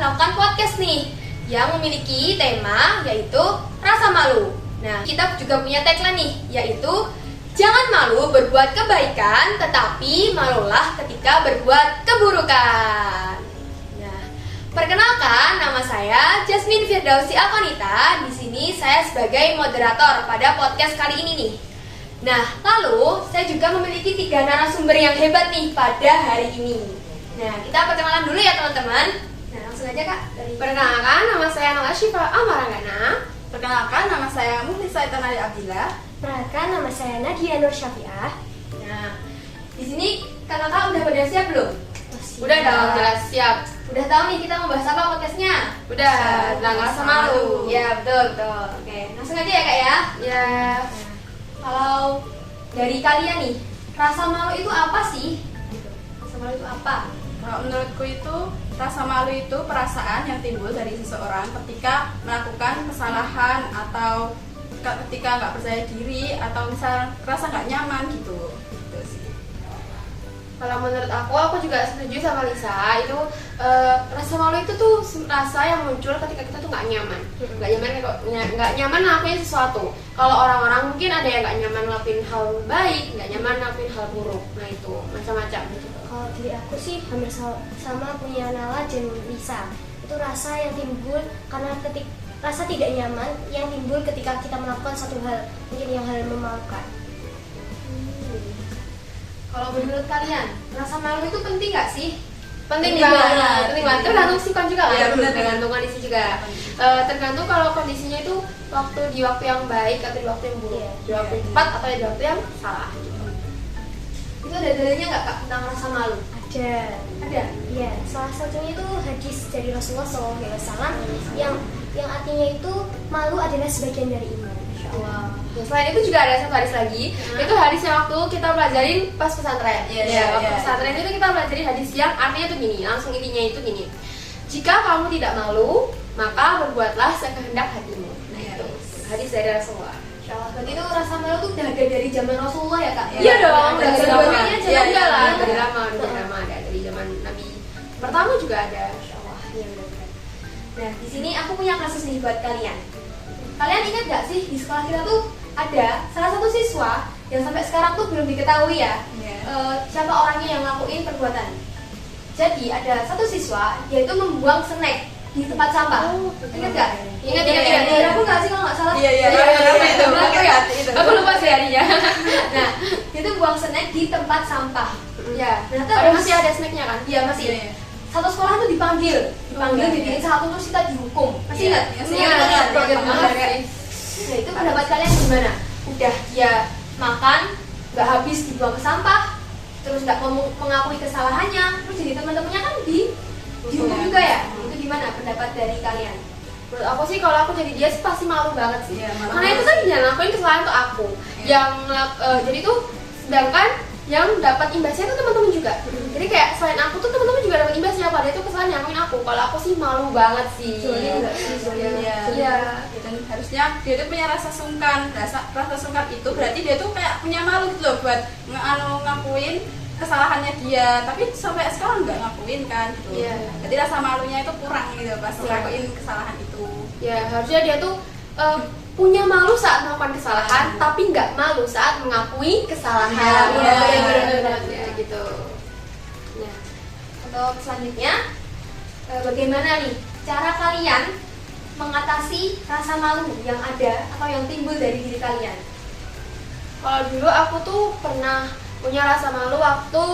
melakukan podcast nih yang memiliki tema yaitu rasa malu. Nah, kita juga punya tagline nih, yaitu jangan malu berbuat kebaikan, tetapi malulah ketika berbuat keburukan. Nah, perkenalkan, nama saya Jasmine Firdausi Akonita. Di sini saya sebagai moderator pada podcast kali ini nih. Nah, lalu saya juga memiliki 3 narasumber yang hebat nih pada hari ini. Nah, kita perkenalan dulu ya teman-teman. Nah, langsung aja Kak. Perkenalkan, nama saya Nala Syifa Amaranggana. Perkenalkan, nama saya Muhlisa Itanari Abdillah. Perkenalkan, nama saya Nadia Nur Syafiah. Nah, di sini kakak-kakak udah pada siap belum? Udah dong, jelas siap. Udah tahu nih kita mau bahas apa podcastnya? Udah, tentang rasa malu. Ya, betul. Oke, langsung aja ya Kak ya. Ya, Kalau dari kalian nih, rasa malu itu apa sih? Rasa malu itu apa? Kalau menurutku itu, rasa malu itu perasaan yang timbul dari seseorang ketika melakukan kesalahan atau ketika nggak percaya diri atau misal rasa nggak nyaman gitu. Gitu sih. kalau menurut aku juga setuju sama Lisa. Itu rasa malu itu tuh rasa yang muncul ketika kita tuh nggak nyaman. Nggak nyaman ngelakuin sesuatu. Kalau orang-orang mungkin ada yang nggak nyaman ngelakuin hal baik, nggak nyaman ngelakuin hal buruk. Nah itu macam-macam gitu. Kalau dari aku sih hampir sama punya Nala dan Lisa. Itu rasa yang timbul karena rasa tidak nyaman yang timbul ketika kita melakukan satu hal, mungkin yang hal memalukan. Kalau menurut kalian, rasa malu itu penting nggak sih? Penting Penting banget. banget. Penting banget. Tergantung sikon juga kan. Iya, benar. Tergantung kondisi juga. Tergantung kalau kondisinya itu di waktu yang baik atau di waktu yang buruk, Iya. di waktu yang tepat atau di waktu yang salah. Gitu. Itu ada dalilnya nggak Kak tentang rasa malu? Ada. Ada. Iya, salah satunya itu hadis dari Rasulullah SAW yang artinya itu malu adalah sebagian dari iman. Masya Allah. Nah, selain itu juga ada satu hadis lagi. Itu hadis yang waktu kita pelajarin pas pesantren. Waktu pesantren itu kita pelajari hadis yang artinya tuh gini, langsung intinya itu gini. Jika kamu tidak malu, maka berbuatlah sekehendak hatimu. Nah itu hadis dari Rasulullah. Insya Allah. Berarti itu rasa malu tuh udah ada dari zaman Rasulullah ya Kak? Iya dong, dari dari zaman zaman aja iya, enggak lah. dari lama ada dari zaman Nabi pertama juga ada. Insya Allah. Iya benar-benar. Nah, di sini aku punya kasus nih buat kalian. Kalian ingat gak sih di sekolah kita tuh ada salah satu siswa yang sampai sekarang tuh belum diketahui ya siapa orangnya yang ngelakuin perbuatan. Jadi ada satu siswa dia itu membuang snack di tempat sampah. Ingat gak? Ingat. Aku nggak sih kalau nggak salah. Iya, itu. Aku lupa sih harinya. Nah, dia tuh buang snack di tempat sampah. Ya, Ternyata masih ada snacknya kan? Iya masih. Iya. Satu sekolah tuh dipanggil jadiin satu terus kita dihukum. Masih ingat? Nah, itu pendapat kalian gimana? Udah dia makan, nggak habis dibuang ke sampah, terus nggak mengakui kesalahannya, terus jadi teman-temannya kan dihukum juga ya? Itu gimana pendapat dari kalian? Menurut aku sih kalau aku jadi dia sih pasti malu banget sih. Iya, malu Karena itu banget kan yang ngelakuin kesalahan tuh aku. Yang jadi tuh sedangkan yang dapat imbasnya tuh teman-teman juga. Jadi kayak selain aku tuh teman-teman juga dapat imbasnya, padahal itu kesalahan yang ngelakuin aku. Kalau aku sih malu banget sih. Iya. Dan harusnya dia tuh punya rasa sungkan. Rasa sungkan itu berarti dia tuh kayak punya malu gitu loh buat ngakuin kesalahannya dia. Tapi sampai sekarang nggak ngakuin kan gitu. Iya. Jadi rasa malunya itu kurang gitu pas ngakuin kesalahan itu. Ya harusnya dia tuh punya malu saat melakukan kesalahan, tapi nggak malu saat mengakui kesalahan. Iya, benar ya, gitu. Nah, untuk selanjutnya, bagaimana nih cara kalian mengatasi rasa malu yang ada atau yang timbul dari diri kalian? Kalau dulu aku tuh pernah punya rasa malu waktu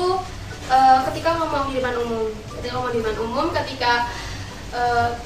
ketika ngomong di depan umum. Ketika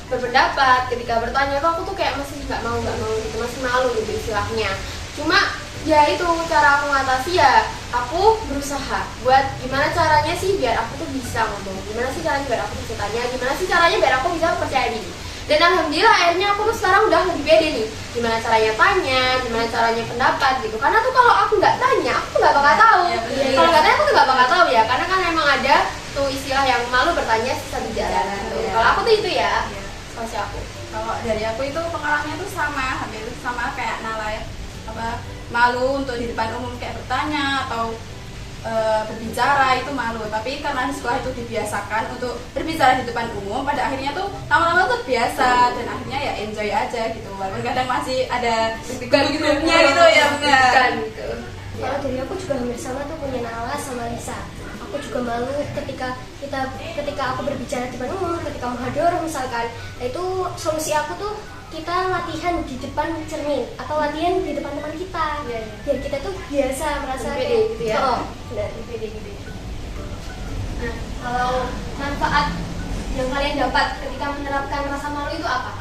berpendapat, ketika bertanya tuh aku tuh kayak masih nggak mau gitu, masih malu gitu istilahnya. Cuma ya itu cara aku mengatasi ya aku berusaha buat gimana caranya sih biar aku tuh bisa ngomong, gimana sih caranya biar aku bisa tanya, gimana sih caranya biar aku bisa percaya diri. Dan alhamdulillah akhirnya aku tuh sekarang udah lebih pede nih, gimana caranya tanya, gimana caranya pendapat gitu. Karena tuh kalau aku nggak tanya aku tuh nggak bakal tahu. Kalau nggak tanya aku tuh nggak bakal tahu ya, karena kan emang ada tuh istilah yang malu bertanya sisa bicara. Kalau aku tuh itu ya, masih aku. Kalau dari aku itu pengalamannya tuh hampir sama kayak Nala ya. Malu untuk di depan umum kayak bertanya atau berbicara itu malu, tapi karena di sekolah itu dibiasakan untuk berbicara di depan umum, pada akhirnya tuh lama-lama tuh biasa dan akhirnya ya enjoy aja gitu, walaupun kadang masih ada deg-degannya gitu ya benar gitu. Kalau dari aku juga hampir sama tuh punya Nala sama Lisa. Aku juga malu ketika aku berbicara di depan umum, ketika menghadap orang misalkan. Nah, itu solusi aku tuh kita latihan di depan cermin atau latihan di depan teman kita. Biar kita tuh biasa merasa Lebih pede kayak gitu ya. Oh, benar. Nah, kalau manfaat yang kalian dapat ketika menerapkan rasa malu itu apa?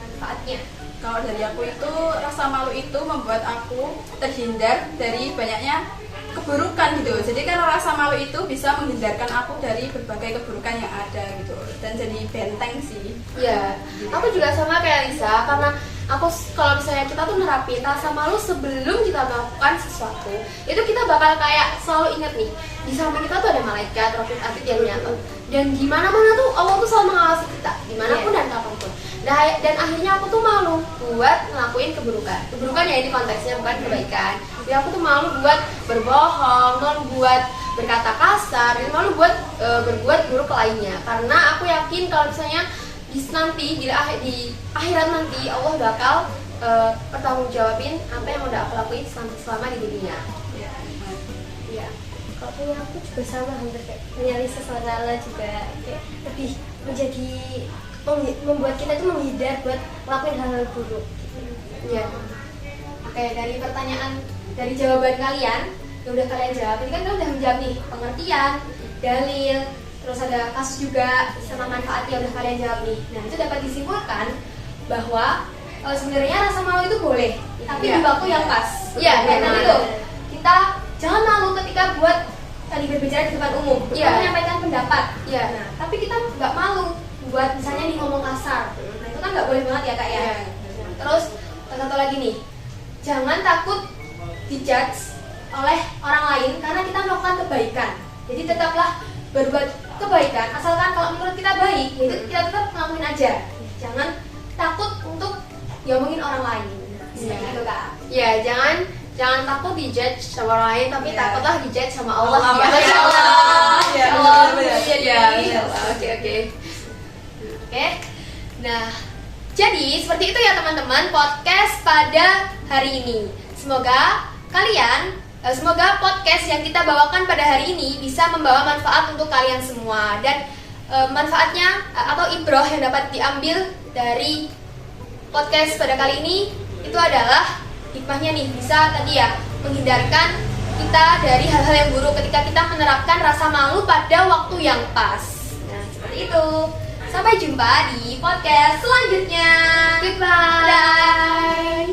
Manfaatnya? Kalau dari aku itu, rasa malu itu membuat aku terhindar dari banyaknya keburukan gitu. Jadi karena rasa malu itu bisa menghindarkan aku dari berbagai keburukan yang ada gitu, dan jadi benteng sih. Ya, aku juga sama kayak Lisa, karena aku kalau misalnya kita tuh nerapin rasa malu sebelum kita melakukan sesuatu, itu kita bakal kayak selalu ingat nih, di samping kita tuh ada malaikat, rohit atid yang nyata, dan di mana-mana tuh Allah tuh selalu mengawasi kita, dimanapun dan kapanpun. Dan akhirnya aku tuh malu buat ngelakuin keburukan ya ini konteksnya bukan kebaikan. Jadi aku tuh malu buat berbohong, malu buat berkata kasar, dan malu buat berbuat buruk lainnya. Karena aku yakin kalau misalnya di akhirat nanti Allah bakal pertanggungjawabin apa yang udah aku lakuin selama di dunia. Iya. Kalau punya aku juga sama, hampir kayak punya Lisa sama Nala juga kayak lebih menjadi membuat kita tuh menghindar buat ngelakuin hal-hal buruk. Ya. Oke, dari jawaban kalian yang udah kalian jawab, ini kan kalian udah menjawab nih pengertian, dalil, terus ada kasus juga sama manfaat yang udah kalian jawab nih. Nah, itu dapat disimpulkan bahwa sebenarnya rasa malu itu boleh, tapi di waktu yang pas. Iya, Nah, itu kita jangan malu ketika buat tadi berbicara di depan umum, kita menyampaikan pendapat. Iya. Nah, tapi kita nggak malu buat misalnya nih ngomong kasar. Nah, itu kan nggak boleh banget ya kak ya. Iya. Nah, terus satu lagi nih, jangan takut dijudge oleh orang lain karena kita melakukan kebaikan. Jadi tetaplah berbuat kebaikan, asalkan kalau menurut kita baik, itu kita tetap ngelakuin aja. Jangan takut untuk diomongin orang lain. Seperti itu kak. Ya, jangan takut dijudge sama orang lain, tapi Iya. takutlah dijudge sama Allah. Allah, Ya. Masya Allah. Masya Ya, Allah. benar-benar. Ya, Masya Allah. Oke. Oke. Nah, jadi seperti itu ya teman-teman podcast pada hari ini. Semoga podcast yang kita bawakan pada hari ini bisa membawa manfaat untuk kalian semua, dan manfaatnya atau ibroh yang dapat diambil dari podcast pada kali ini itu adalah hikmahnya nih, bisa tadi ya menghindarkan kita dari hal-hal yang buruk ketika kita menerapkan rasa malu pada waktu yang pas. Nah, seperti itu. Sampai jumpa di podcast selanjutnya. Goodbye. Bye.